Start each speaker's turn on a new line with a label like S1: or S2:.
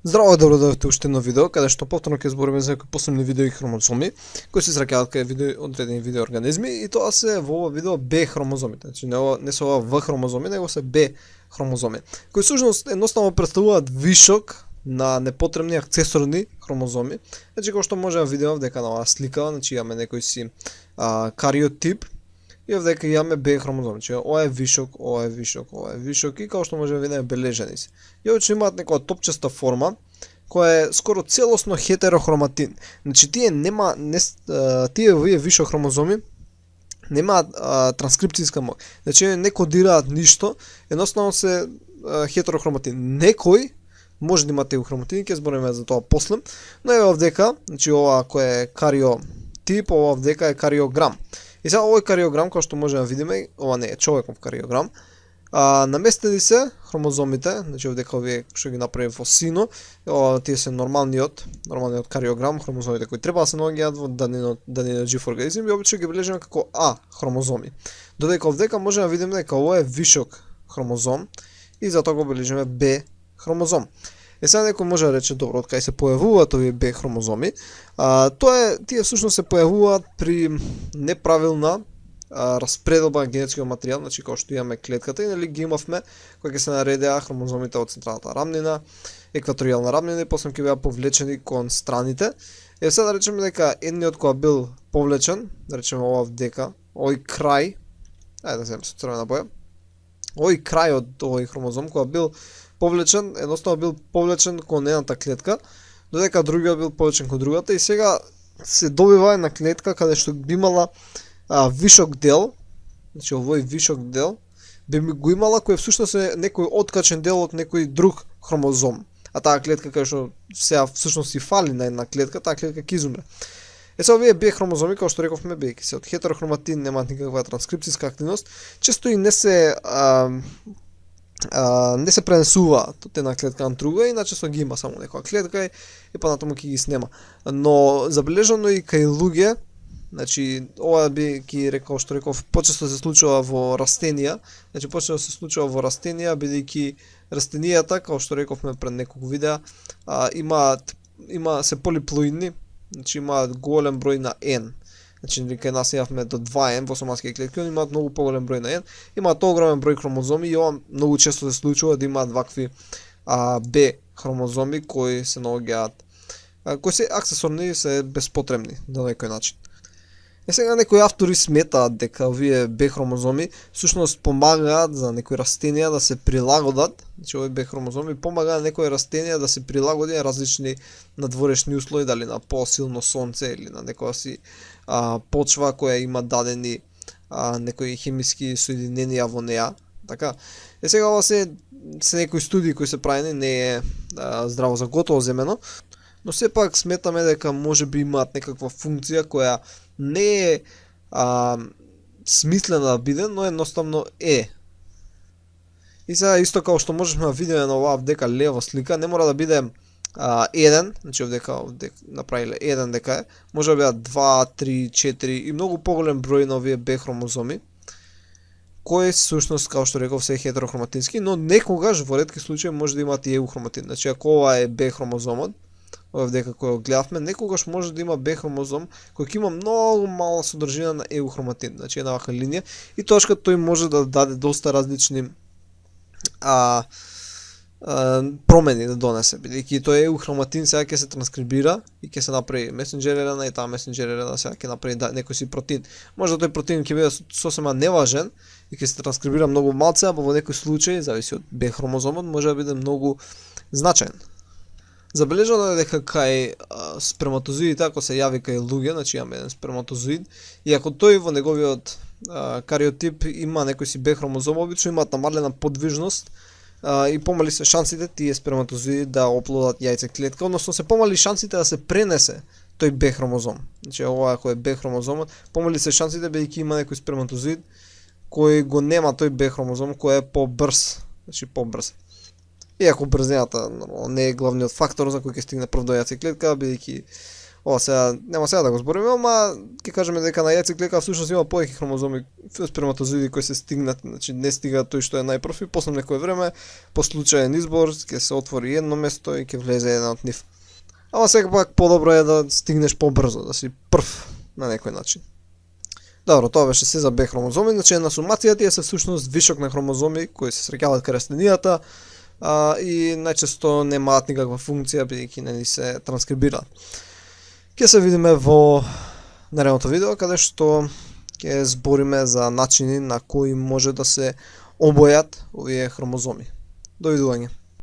S1: Здраво и добро дојдовте уште едно видео, каде што повторно ќе збориме за некои посебни видео и хромозоми, кои се сраќаат кај одредени видеоорганизми, и тоа се во ова видео Б хромозомите. Значи не се ова В хромозоми, него се Б хромозоми, кои всушност едноставно представуваат вишок на непотребни акцесорни хромозоми. Значи кој што може да видиме дека на оваа слика, значи имаме некој си кариотип, и овдека имаме Б хромозоми. Значи ова е вишок, ова е вишок, ова е вишок, и како што може да видиме бележени се. И обично имаат некоја топчеста форма која е скоро целосно хетерохроматин. Значи тие овие вишок хромозоми немаат транскрипцијска моќ. Значи не кодираат ништо, едноставно се хетерохроматин. Некој може да има теохроматин, ќе збориме за тоа после, но е овдека, значи ова кој е кариотип, ова овдека е кариограм. И сега овој кариограм, како што можеме да видиме, ова не е човеков кариограм, наместени се хромозомите, значи овдека овие што ги направи во сино, тие се нормалниот кариограм, хромозомите кои треба да се наоѓаат во дадениот жив организм, и обично ги бележиме како А хромозоми. Додека овдека можеме да видиме дека ова е вишок хромозом и затоа го бележиме Б хромозом. Сега некој може да рече, добро, од кај се појавуваат овие Б хромозоми? Тие всушност се појавуваат при неправилна распределба на генетскиот материјал, значи како што имаме клетката, и нели ги имавме кога ќе се наредеа хромозомите од централната рамнина, екваторијална рамнина, и после ќе беа повлечени кон страните. Сега да речеме дека едниот кога бил повлечен, да речеме ова вдека, овој крај, ајде да земе со црвена боја, овој крај од овој хромозом кога бил повлечен, едноставно бил повлечен кон едната клетка, додека другиот бил повлечен кон другата, и сега се добива една клетка каде што би имала вишок дел, значи овој вишок дел би го имала, кој всушност е некој откачен дел од некој друг хромозом. А таа клетка кај што сега всушност и фали на една клетка, таа клетка ќе изумре. Сега овие Б хромозоми, како што рековме, бидејќи се од хетерохроматин, немаат никаква транскрипцијска активност, често и не се пренесуваат од една клетка на друга, иначе ги има само некоја клетка и понатаму ќе ги снема. Но забележано и кај луѓе, значи ова би ги рекол што реков, почесто се случува во растенија, значи почесто се случува во растенија, бидејќи растенијата, како што рековме пред неколку видеа, се полиплоидни, значи имаат голем број на N. Значи кај нас имавме до 2N во соматски клетки, они имаат многу поголем број на N, имаат огромен број хромозоми, и ова многу често се случува да имаат вакви Б хромозоми кои се наоѓаат, кои се аксесорни и се безпотребни на некој начин. Сега некои автори сметаат дека овие Б хромозоми всушност помагаат за некои растенија да се прилагодат, значи овие Б хромозоми помагаат на некои растенија да се прилагоди на различни надворешни услови, дали на посилно сонце или на некоја си почва која има дадени некои хемиски соединенија во неа. Така. Сега ова се некои студии кои се правени, не е здраво за готово земено, но сепак сметаме дека може би имаат некаква функција која не е смислена да биде, но едноставно е. И сега исто како што можеме да видиме на оваа вдека лева слика, не мора да биде еден, значи овдека направиле еден дека е, може да бидат 2, 3, 4 и многу поголем број на овие Б хромозоми, кои всушност, како што реков, се хетерохроматински, но некогаш во ретки случаи може да имаат и еухроматин. Значи ако ова е Б хромозомот, овдека кој го гледавме, некогаш може да има Б хромозом кој ќе има многу мала содржина на еухроматин, значи една вака линија, и точка тој може да даде доста различни промени да донесе, бидејќи тој еухроматин сега ќе се транскрибира и ќе се направи месенџер RNA, и таа месенџер RNA сега ќе направи некој си протеин. Може да тој протеин ќе биде сосема неважен и ќе се транскрибира многу малце, а во некој случај, зависи од Б хромозомот, може да биде многу значаен. Забележано е дека кај сперматозоидите, ако се јави кај луѓе, значи имаме еден сперматозоид, и ако тој во неговиот кариотип има некој си Б хромозом, обично имаат намалена подвижност и помали се шансите тие сперматозоиди да оплодат јајце клетка, односно се помали шансите да се пренесе тој Б хромозом. Значи ова ако е Б хромозомот, помали се шансите бидејќи има некој сперматозоид кој го нема тој Б хромозом, кој е побрз, значи побрз. Иако брзината не е главниот фактор за кој ќе стигне прв до јајце клетка, бидејќи Ова сега нема сега да го збориме, ама ќе кажеме дека на јајцеклетка всушност има повеќе хромозоми сперматозоиди кои се стигнат, значи не стига тој што е најпрв и после некој време по случаен избор ќе се отвори едно место и ќе влезе еден од нив. Ама сега пак подобро е да стигнеш побрзо, да си прв на некој начин. Добро, тоа беше се за Б хромозоми, значи на сумација тие се всушност вишок на хромозоми кои се среќаваат кај растенијата и најчесто немаат никаква функција бидејќи не се транскрибираат. Ќе се видиме во наредното видео каде што ќе збориме за начини на кои може да се обојат овие хромозоми. Довидување.